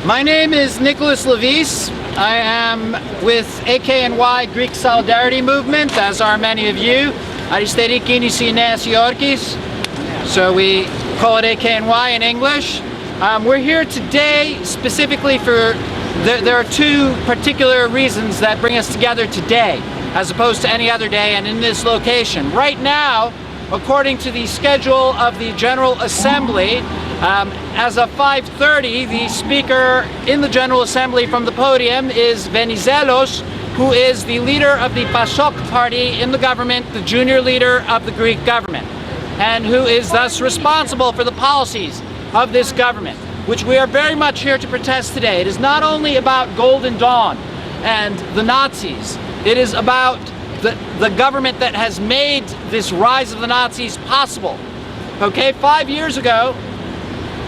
My name is Nicholas Levis. I am with AKNY Greek Solidarity Movement, as are many of you. Austerity Kínisi Nēas Yorkis. So we call it AKNY in English. We're here today specifically for, there are two particular reasons that bring us together today, as opposed to any other day and in this location. Right now, according to the schedule of the General Assembly, as of 5:30, the speaker in the General Assembly from the podium is Venizelos, who is the leader of the PASOK party in the government, the junior leader of the Greek government, and who is thus responsible for the policies of this government, which we are very much here to protest today. It is not only about Golden Dawn and the Nazis, it is about the government that has made this rise of the Nazis possible. Okay, 5 years ago,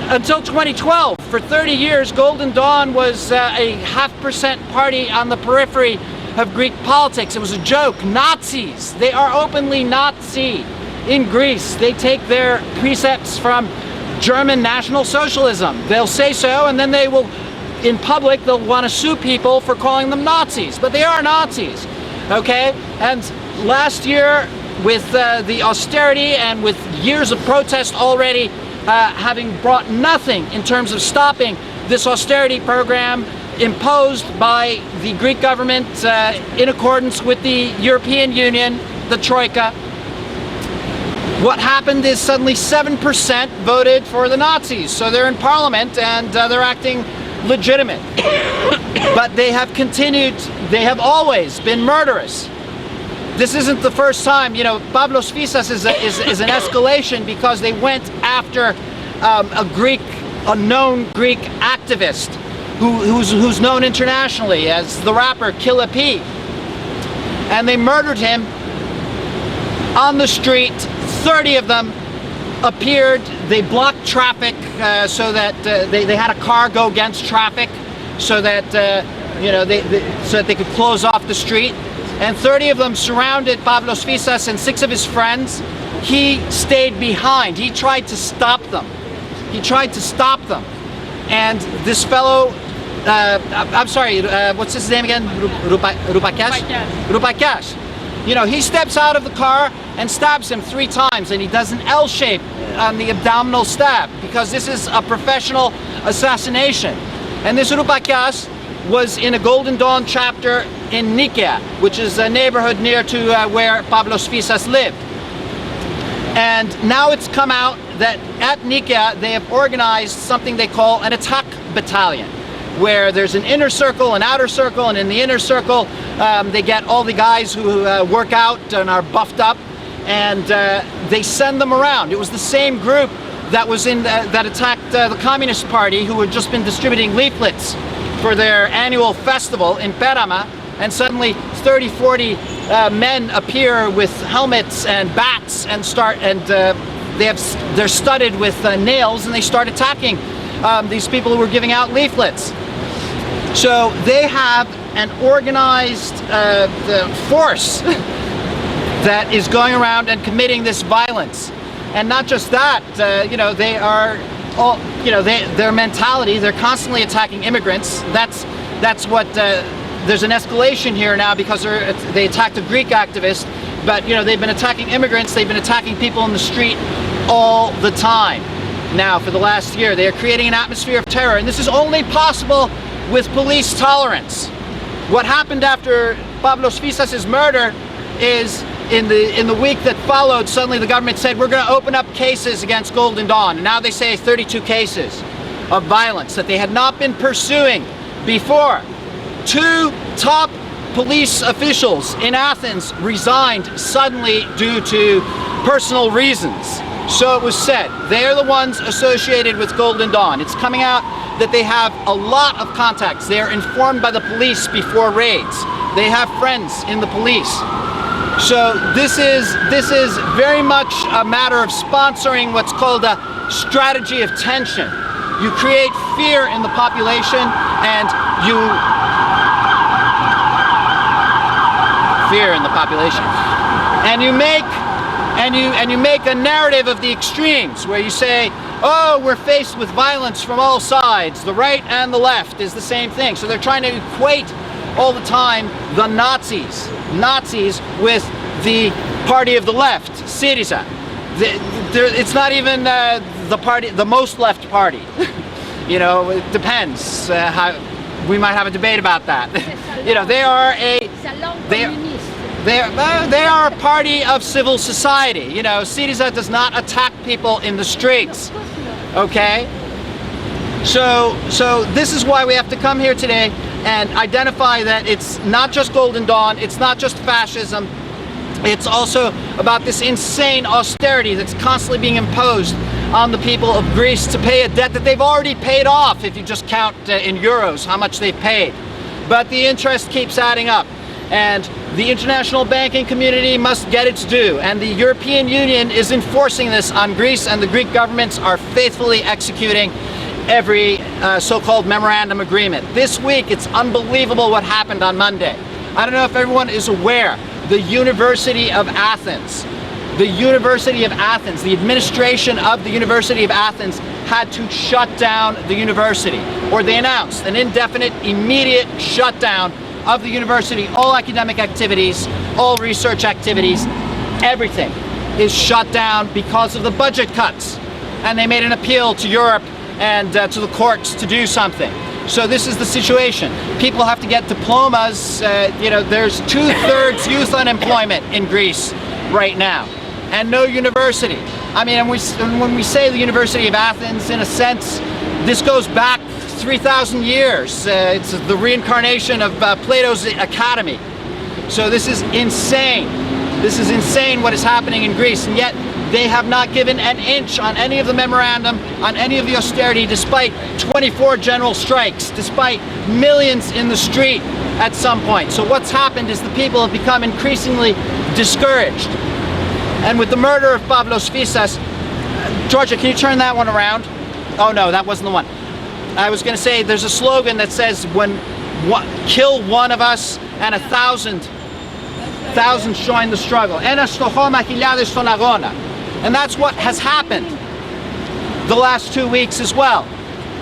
until 2012, for 30 years, Golden Dawn was a 0.5% party on the periphery of Greek politics. It was a joke. Nazis, they are openly Nazi in Greece. They take their precepts from German National Socialism. They'll say so, and then they will, in public, they'll want to sue people for calling them Nazis, but they are Nazis, okay? And last year, with the austerity and with years of protest already having brought nothing in terms of stopping this austerity program imposed by the Greek government in accordance with the European Union, the Troika, what happened is suddenly 7% voted for the Nazis. So they're in parliament and they're acting legitimate. But they have continued, they have always been murderous. This isn't the first time, you know, Pavlos Fyssas is an escalation because they went after a known Greek activist who's known internationally as the rapper Killa P. And they murdered him on the street. 30 of them appeared. They blocked traffic so that they had a car go against traffic so that you know so that they could close off the street. And 30 of them surrounded Pavlos Fyssas and 6 of his friends. He stayed behind. He tried to stop them. He tried to stop them. And this fellow, I'm sorry, what's his name again? Rupakas? Rupakas. You know, he steps out of the car and stabs him 3 times, and he does an L shape on the abdominal stab because this is a professional assassination. And this Rupakas was in a Golden Dawn chapter in Nikia, which is a neighborhood near to where Pavlos Fyssas lived. And now it's come out that at Nikia they have organized something they call an attack battalion, where there's an inner circle, an outer circle, and in the inner circle they get all the guys who work out and are buffed up, and they send them around. It was the same group that was in that attacked the Communist Party, who had just been distributing leaflets for their annual festival in Perama, and suddenly 30-40 men appear with helmets and bats and they're studded with nails, and they start attacking these people who were giving out leaflets. So they have an organized force that is going around and committing this violence. And not just that, you know, they are all, you know, their mentality, they're constantly attacking immigrants. That's what, there's an escalation here now because they attacked a Greek activist, but, you know, they've been attacking immigrants, they've been attacking people in the street all the time. Now, for the last year, they are creating an atmosphere of terror, and this is only possible with police tolerance. What happened after Pavlos Fyssas' murder is, in the week that followed, suddenly the government said, we're going to open up cases against Golden Dawn. And now they say 32 cases of violence that they had not been pursuing before. 2 top police officials in Athens resigned suddenly due to personal reasons. So it was said. They're the ones associated with Golden Dawn. It's coming out that they have a lot of contacts. They are informed by the police before raids. They have friends in the police. So this is very much a matter of sponsoring what's called a strategy of tension. You create fear in the population, and you and you make a narrative of the extremes, where you say oh, we're faced with violence from all sides. The right and the left is the same thing. So they're trying to equate all the time the Nazis with the party of the left, Syriza. It's not even the party, the most left party. You know, it depends. How we might have a debate about that. You know, they are a party of civil society. You know, Syriza does not attack people in the streets. Okay? So this is why we have to come here today and identify that it's not just Golden Dawn, it's not just fascism, it's also about this insane austerity that's constantly being imposed on the people of Greece to pay a debt that they've already paid off, if you just count in euros how much they've paid. But the interest keeps adding up, and the international banking community must get its due, and the European Union is enforcing this on Greece, and the Greek governments are faithfully executing every so-called memorandum agreement. This week, it's unbelievable what happened on Monday. I don't know if everyone is aware, the University of Athens, the administration of the University of Athens had to shut down the university, or they announced an indefinite, immediate shutdown of the university. All academic activities, all research activities, everything is shut down because of the budget cuts. And they made an appeal to Europe and to the courts to do something. So this is the situation. People have to get diplomas. You know, there's 2/3 youth unemployment in Greece right now, and no university. I mean, and when we say the University of Athens, in a sense, this goes back 3,000 years. It's the reincarnation of Plato's Academy. So this is insane. This is insane what is happening in Greece, and yet they have not given an inch on any of the memorandum, on any of the austerity, despite 24 general strikes, despite millions in the street at some point. So what's happened is the people have become increasingly discouraged. And with the murder of Pavlos Fyssas, Georgia, can you turn that one around? Oh no, that wasn't the one. I was going to say there's a slogan that says, kill one of us and 1,000 join the struggle. Ένας στο χώμα, χιλιάδες στον αγώνα. And that's what has happened the last 2 weeks as well.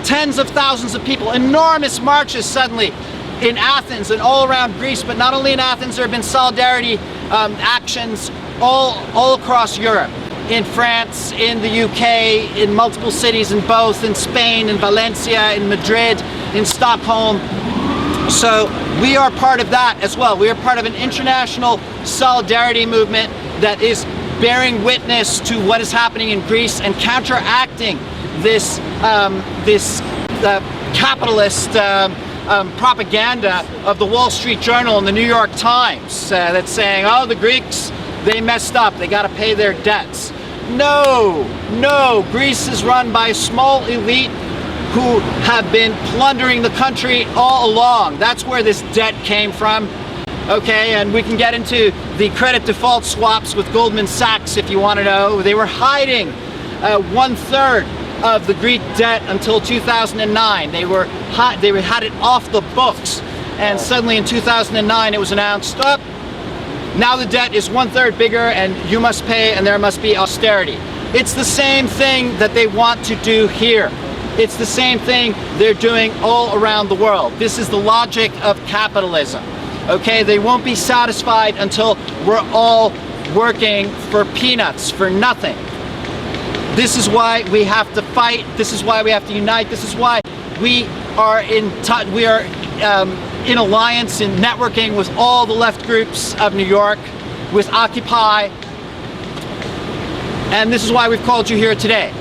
Tens of thousands of people, enormous marches suddenly in Athens and all around Greece, but not only in Athens, there have been solidarity actions all across Europe. In France, in the UK, in multiple cities in both, in Spain, in Valencia, in Madrid, in Stockholm. So we are part of that as well. We are part of an international solidarity movement that is bearing witness to what is happening in Greece and counteracting this capitalist propaganda of the Wall Street Journal and the New York Times that's saying, oh, the Greeks, they messed up, they got to pay their debts. No, Greece is run by a small elite who have been plundering the country all along. That's where this debt came from. Okay, and we can get into the credit default swaps with Goldman Sachs if you want to know. They were hiding 1/3 of the Greek debt until 2009. They had it off the books, and suddenly in 2009 it was announced, oh, now the debt is 1/3 bigger and you must pay and there must be austerity. It's the same thing that they want to do here. It's the same thing they're doing all around the world. This is the logic of capitalism. Okay, they won't be satisfied until we're all working for peanuts, for nothing. This is why we have to fight. This is why we have to unite. This is why we are in alliance and networking with all the left groups of New York, with Occupy, and this is why we've called you here today.